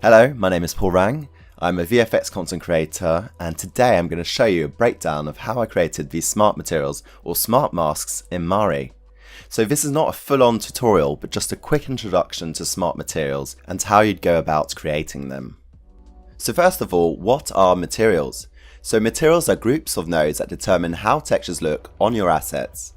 Hello, my name is Paul Ringuega. I'm a VFX content creator, and today I'm going to show you a breakdown of how I created these smart materials or smart masks in Mari. So this is not a full-on tutorial, but just a quick introduction to smart materials and how you'd go about creating them. So first of all, what are materials? So materials are groups of nodes that determine how textures look on your assets.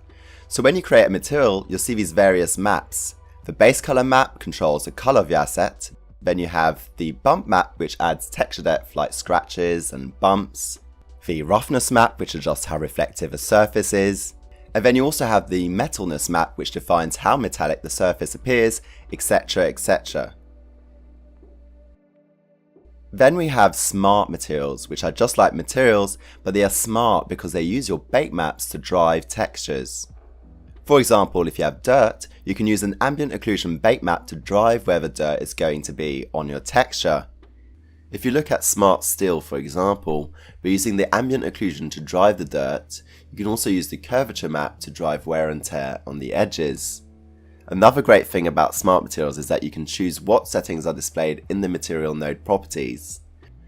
So when you create a material, you'll see these various maps. The base color map controls the color of your asset. Then you have the bump map, which adds texture depth like scratches and bumps. The roughness map, which adjusts how reflective a surface is. And then you also have the metalness map, which defines how metallic the surface appears, etc, etc. Then we have smart materials, which are just like materials, but they are smart because they use your bake maps to drive textures. For example, if you have dirt, you can use an ambient occlusion bake map to drive where the dirt is going to be on your texture. If you look at smart steel, for example, we're using the ambient occlusion to drive the dirt. You can also use the curvature map to drive wear and tear on the edges. Another great thing about smart materials is that you can choose what settings are displayed in the material node properties.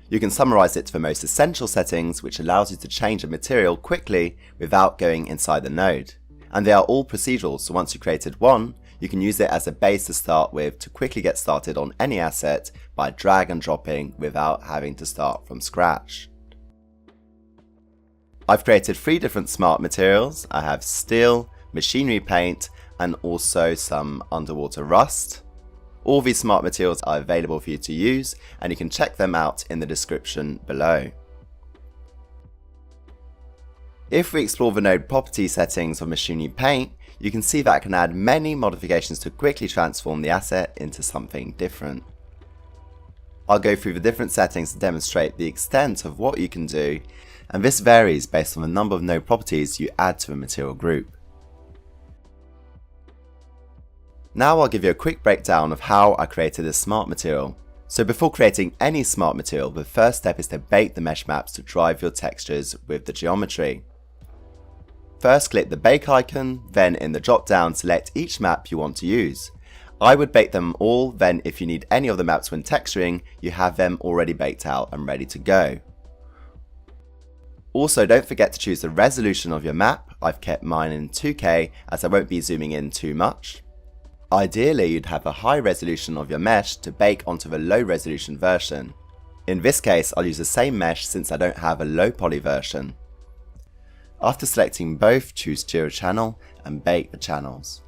You can summarize it to the most essential settings, which allows you to change a material quickly without going inside the node. And they are all procedural, so once you've created one, you can use it as a base to start with to quickly get started on any asset by drag and dropping without having to start from scratch. I've created 3 different smart materials. I have steel, machinery paint, and also some underwater rust. All these smart materials are available for you to use, and you can check them out in the description below. If we explore the node property settings of machinery paint, you can see that I can add many modifications to quickly transform the asset into something different. I'll go through the different settings to demonstrate the extent of what you can do, and this varies based on the number of node properties you add to a material group. Now I'll give you a quick breakdown of how I created this smart material. So before creating any smart material, the first step is to bake the mesh maps to drive your textures with the geometry. First, click the bake icon, then in the drop down select each map you want to use. I would bake them all, then if you need any of the maps when texturing, you have them already baked out and ready to go. Also, don't forget to choose the resolution of your map. I've kept mine in 2K as I won't be zooming in too much. Ideally, you'd have a high resolution of your mesh to bake onto the low resolution version. In this case, I'll use the same mesh since I don't have a low poly version. After selecting both, choose Geo Channel and bake the channels.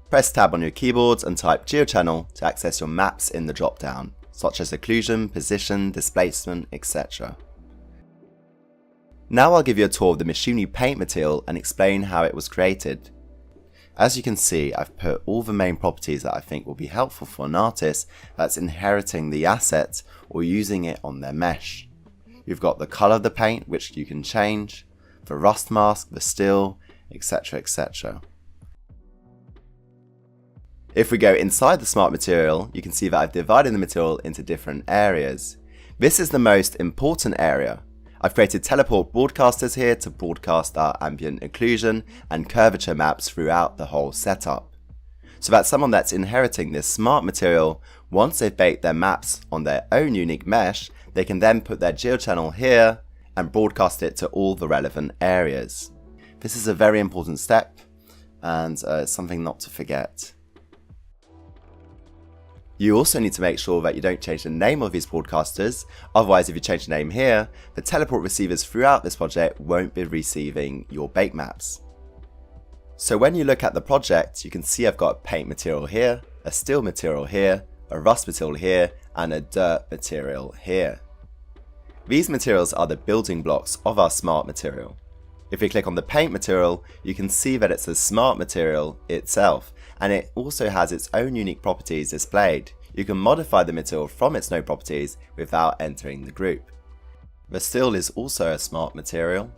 Press Tab on your keyboards and type GeoChannel to access your maps in the drop-down, such as occlusion, position, displacement, etc. Now I'll give you a tour of the machinery paint material and explain how it was created. As you can see, I've put all the main properties that I think will be helpful for an artist that's inheriting the asset or using it on their mesh. You've got the color of the paint, which you can change, the rust mask, the steel, etc, etc. If we go inside the smart material, you can see that I've divided the material into different areas. This is the most important area. I've created teleport broadcasters here to broadcast our ambient occlusion and curvature maps throughout the whole setup. So that someone that's inheriting this smart material, once they've baked their maps on their own unique mesh, they can then put their geochannel here and broadcast it to all the relevant areas. This is a very important step and something not to forget. You also need to make sure that you don't change the name of these broadcasters, otherwise if you change the name here, the teleport receivers throughout this project won't be receiving your bake maps. So when you look at the project, you can see I've got a paint material here, a steel material here, a rust material here, and a dirt material here. These materials are the building blocks of our smart material. If we click on the paint material, you can see that it's a smart material itself, and it also has its own unique properties displayed. You can modify the material from its node properties without entering the group. The steel is also a smart material.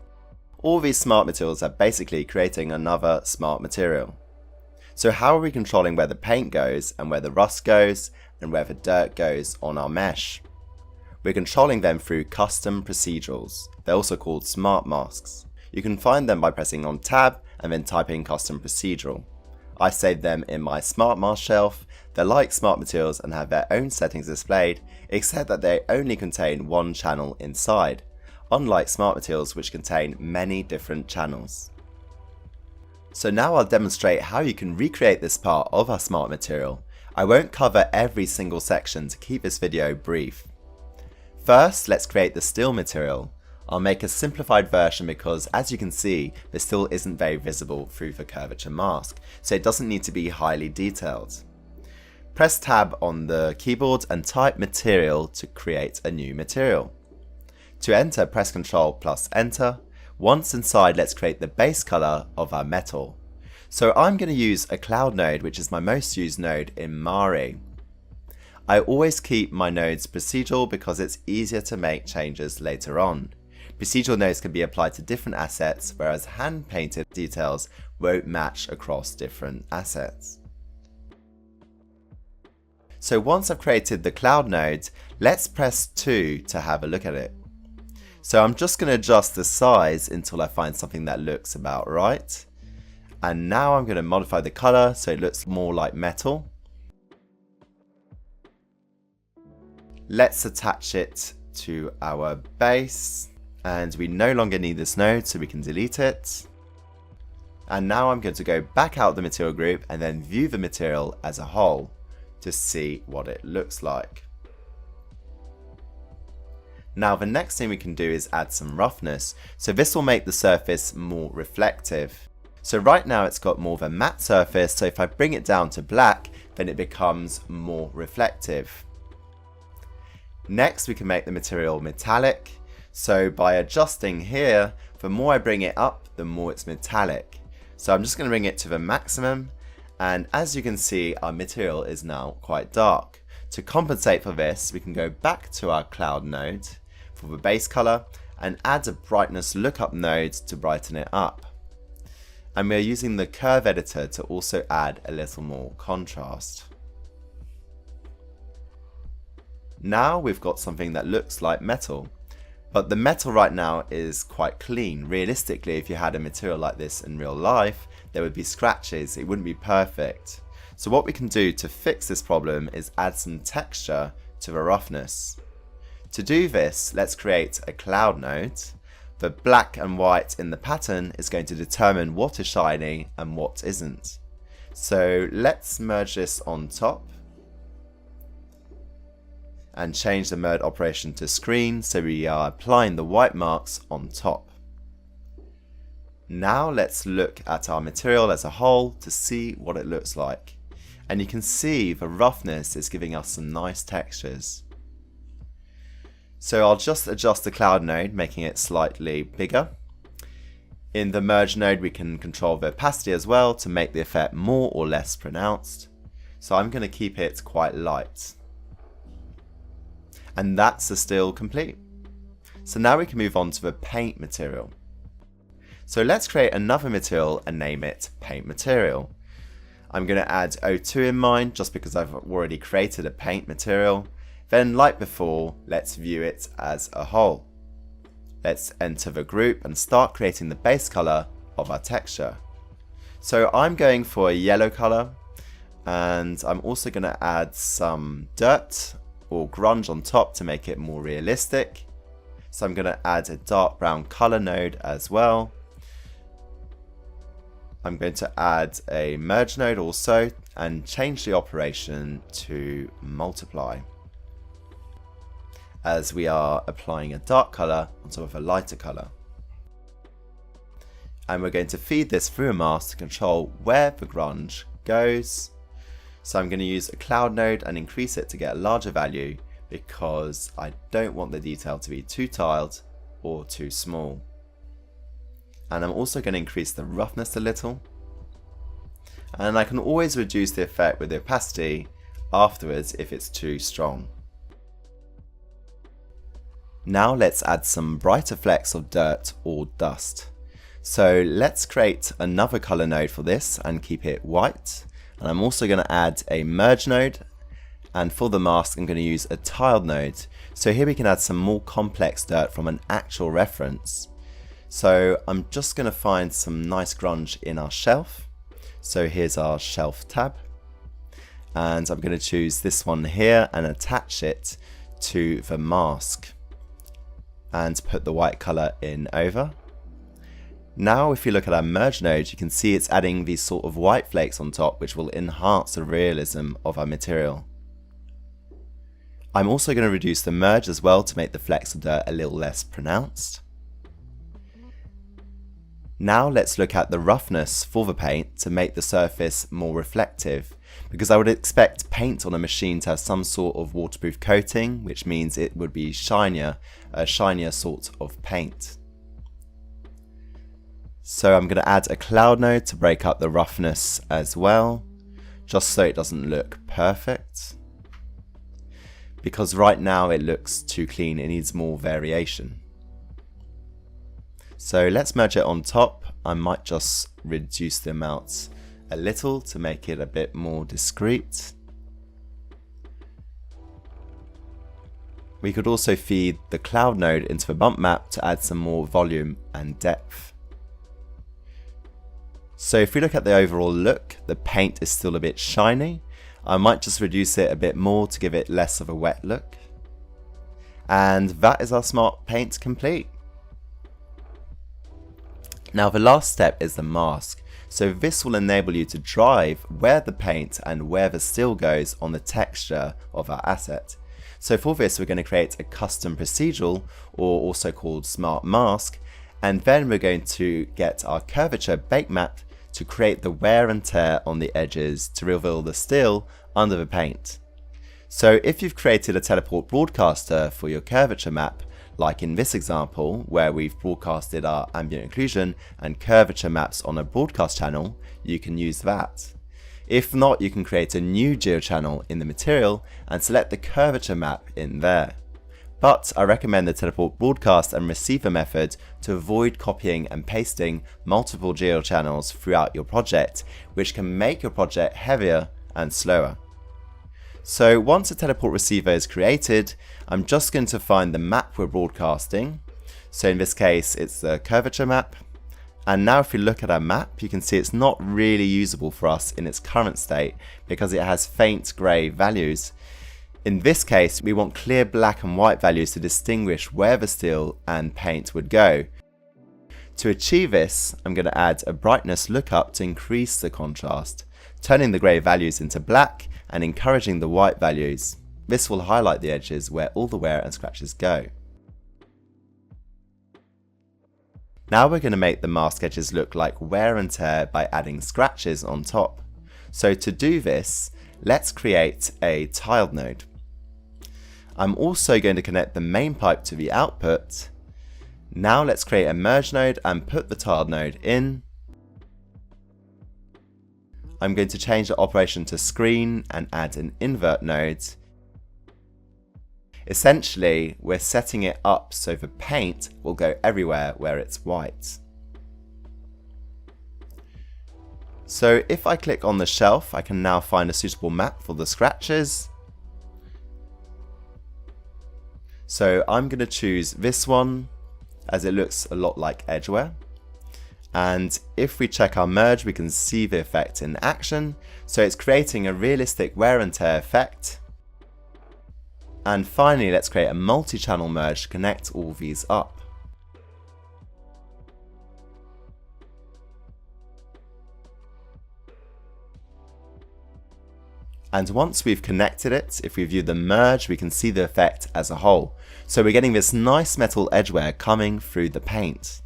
All these smart materials are basically creating another smart material. So how are we controlling where the paint goes and where the rust goes and where the dirt goes on our mesh? We're controlling them through custom procedurals. They're also called smart masks. You can find them by pressing on Tab and then typing custom procedural. I saved them in my Smart Mask shelf. They're like smart materials and have their own settings displayed, except that they only contain one channel inside, unlike smart materials which contain many different channels. So now I'll demonstrate how you can recreate this part of our smart material. I won't cover every single section to keep this video brief. First, let's create the still material. I'll make a simplified version because, as you can see, the still isn't very visible through the curvature mask, so it doesn't need to be highly detailed. Press Tab on the keyboard and type material to create a new material. To enter, press Ctrl plus Enter. Once inside, let's create the base color of our metal. So I'm going to use a cloud node, which is my most used node in Mari. I always keep my nodes procedural because it's easier to make changes later on. Procedural nodes can be applied to different assets, whereas hand-painted details won't match across different assets. So once I've created the cloud node, let's press 2 to have a look at it. So I'm just going to adjust the size until I find something that looks about right. And now I'm going to modify the color so it looks more like metal. Let's attach it to our base. And we no longer need this node, so we can delete it. And now I'm going to go back out the material group and then view the material as a whole to see what it looks like. Now the next thing we can do is add some roughness, so this will make the surface more reflective. So right now it's got more of a matte surface, so if I bring it down to black, then it becomes more reflective. Next we can make the material metallic. So by adjusting here, the more I bring it up, the more it's metallic. So I'm just going to bring it to the maximum, and as you can see, our material is now quite dark. To compensate for this, we can go back to our cloud node for the base color and add a brightness lookup node to brighten it up. And we're using the curve editor to also add a little more contrast. Now we've got something that looks like metal. But the metal right now is quite clean. Realistically, if you had a material like this in real life, there would be scratches, it wouldn't be perfect. So what we can do to fix this problem is add some texture to the roughness. To do this, let's create a cloud node. The black and white in the pattern is going to determine what is shiny and what isn't. So let's merge this on top and change the merge operation to screen so we are applying the white marks on top. Now let's look at our material as a whole to see what it looks like. And you can see the roughness is giving us some nice textures. So I'll just adjust the cloud node, making it slightly bigger. In the merge node we can control the opacity as well to make the effect more or less pronounced. So I'm going to keep it quite light. And that's the still complete. So now we can move on to the paint material. So let's create another material and name it paint material. I'm going to add O2 in mind just because I've already created a paint material. Then like before, let's view it as a whole. Let's enter the group and start creating the base color of our texture. So I'm going for a yellow color, and I'm also going to add some dirt or grunge on top to make it more realistic. So I'm going to add a dark brown color node as well. I'm going to add a merge node also and change the operation to multiply, as we are applying a dark color on top of a lighter color. And we're going to feed this through a mask to control where the grunge goes. So I'm going to use a cloud node and increase it to get a larger value because I don't want the detail to be too tiled or too small. And I'm also going to increase the roughness a little. And I can always reduce the effect with the opacity afterwards if it's too strong. Now let's add some brighter flecks of dirt or dust. So let's create another color node for this and keep it white. And I'm also going to add a merge node, and for the mask I'm going to use a tiled node. So here we can add some more complex dirt from an actual reference. So I'm just going to find some nice grunge in our shelf. So here's our shelf tab, and I'm going to choose this one here and attach it to the mask and put the white color in over. Now if you look at our merge node, you can see it's adding these sort of white flakes on top, which will enhance the realism of our material. I'm also going to reduce the merge as well to make the flecks of dirt a little less pronounced. Now let's look at the roughness for the paint to make the surface more reflective, because I would expect paint on a machine to have some sort of waterproof coating, which means it would be shinier, a shinier sort of paint. So I'm going to add a cloud node to break up the roughness as well, just so it doesn't look perfect. Because right now it looks too clean, it needs more variation. So let's merge it on top. I might just reduce the amounts a little to make it a bit more discreet. We could also feed the cloud node into the bump map to add some more volume and depth. So if we look at the overall look, the paint is still a bit shiny. I might just reduce it a bit more to give it less of a wet look. And that is our smart paint complete. Now the last step is the mask. So this will enable you to drive where the paint and where the still goes on the texture of our asset. So for this we're going to create a custom procedural, or also called smart mask, and then we're going to get our curvature bake map to create the wear and tear on the edges to reveal the still under the paint. So if you've created a teleport broadcaster for your curvature map, like in this example where we've broadcasted our ambient occlusion and curvature maps on a broadcast channel, you can use that. If not, you can create a new geochannel in the material and select the curvature map in there. But I recommend the teleport broadcast and receiver method to avoid copying and pasting multiple geochannels throughout your project, which can make your project heavier and slower. So once a teleport receiver is created, I'm just going to find the map we're broadcasting. So in this case, it's the curvature map. And now if you look at our map, you can see it's not really usable for us in its current state because it has faint grey values. In this case, we want clear black and white values to distinguish where the steel and paint would go. To achieve this, I'm going to add a brightness lookup to increase the contrast, turning the grey values into black and encouraging the white values. This will highlight the edges where all the wear and scratches go. Now we're going to make the mask edges look like wear and tear by adding scratches on top. So to do this, let's create a tiled node. I'm also going to connect the main pipe to the output. Now let's create a merge node and put the tiled node in. I'm going to change the operation to screen and add an invert node. Essentially, we're setting it up so the paint will go everywhere where it's white. So if I click on the shelf, I can now find a suitable map for the scratches. So I'm going to choose this one as it looks a lot like edgeware. And if we check our merge, we can see the effect in action. So it's creating a realistic wear and tear effect. And finally, let's create a multi-channel merge to connect all these up. And once we've connected it, if we view the merge, we can see the effect as a whole. So we're getting this nice metal edgeware coming through the paint.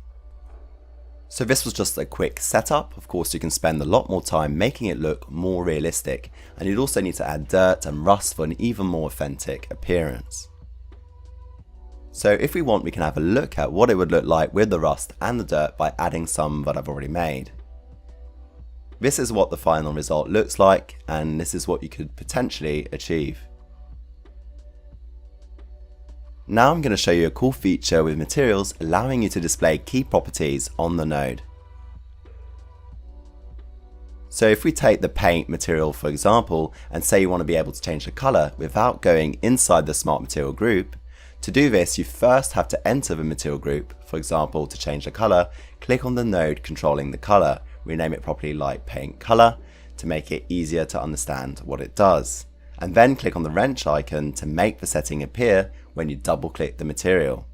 So this was just a quick setup. Of course, you can spend a lot more time making it look more realistic, and you'd also need to add dirt and rust for an even more authentic appearance. So if we want, we can have a look at what it would look like with the rust and the dirt by adding some that I've already made. This is what the final result looks like, and this is what you could potentially achieve. Now I'm going to show you a cool feature with materials allowing you to display key properties on the node. So if we take the paint material for example, and say you want to be able to change the color without going inside the smart material group, to do this you first have to enter the material group. For example, to change the color, click on the node controlling the color, rename it properly like paint color to make it easier to understand what it does. And then click on the wrench icon to make the setting appear when you double click the material.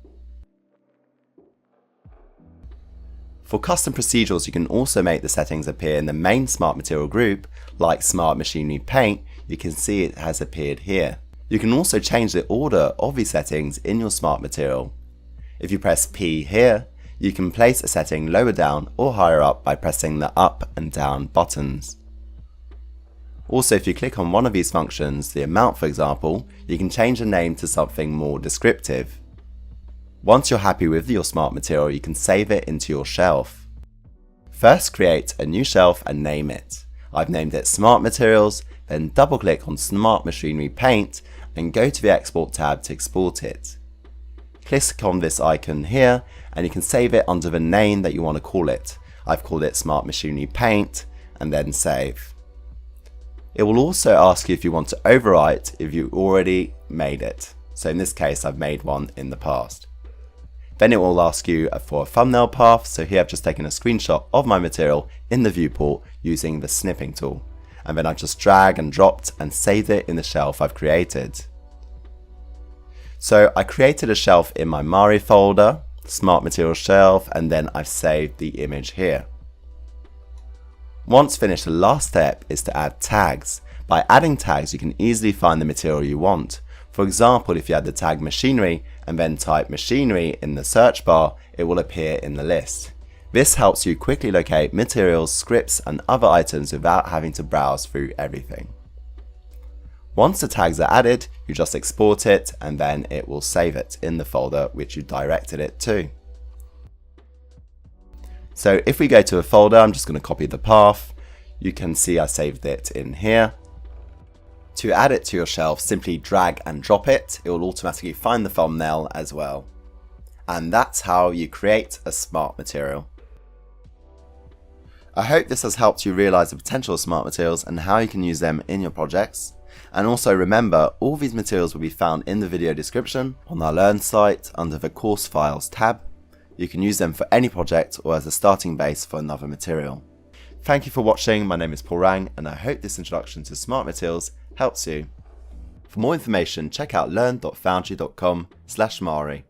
For custom procedurals, you can also make the settings appear in the main Smart Material group, like Smart Machinery Paint. You can see it has appeared here. You can also change the order of these settings in your Smart Material. If you press P here, you can place a setting lower down or higher up by pressing the up and down buttons. Also, if you click on one of these functions, the amount for example, you can change the name to something more descriptive. Once you're happy with your Smart Material, you can save it into your shelf. First, create a new shelf and name it. I've named it Smart Materials, then double click on Smart Machinery Paint and go to the Export tab to export it. Click on this icon here and you can save it under the name that you want to call it. I've called it Smart Machinery Paint and then save. It will also ask you if you want to overwrite if you already made it. So in this case, I've made one in the past. Then it will ask you for a thumbnail path. So here I've just taken a screenshot of my material in the viewport using the snipping tool. And then I've just dragged and dropped and saved it in the shelf I've created. So I created a shelf in my Mari folder, Smart Material shelf, and then I've saved the image here. Once finished, the last step is to add tags. By adding tags, you can easily find the material you want. For example, if you add the tag machinery and then type machinery in the search bar, it will appear in the list. This helps you quickly locate materials, scripts, and other items without having to browse through everything. Once the tags are added, you just export it and then it will save it in the folder which you directed it to. So if we go to a folder, I'm just going to copy the path. You can see I saved it in here. To add it to your shelf, simply drag and drop it. It will automatically find the thumbnail as well. And that's how you create a Smart Material. I hope this has helped you realize the potential of Smart Materials and how you can use them in your projects. And also remember, all these materials will be found in the video description on our Learn site under the Course Files tab. You can use them for any project or as a starting base for another material. Thank you for watching. My name is Paul Ringuega and I hope this introduction to Smart Materials helps you. For more information, check out learn.foundry.com/Mari.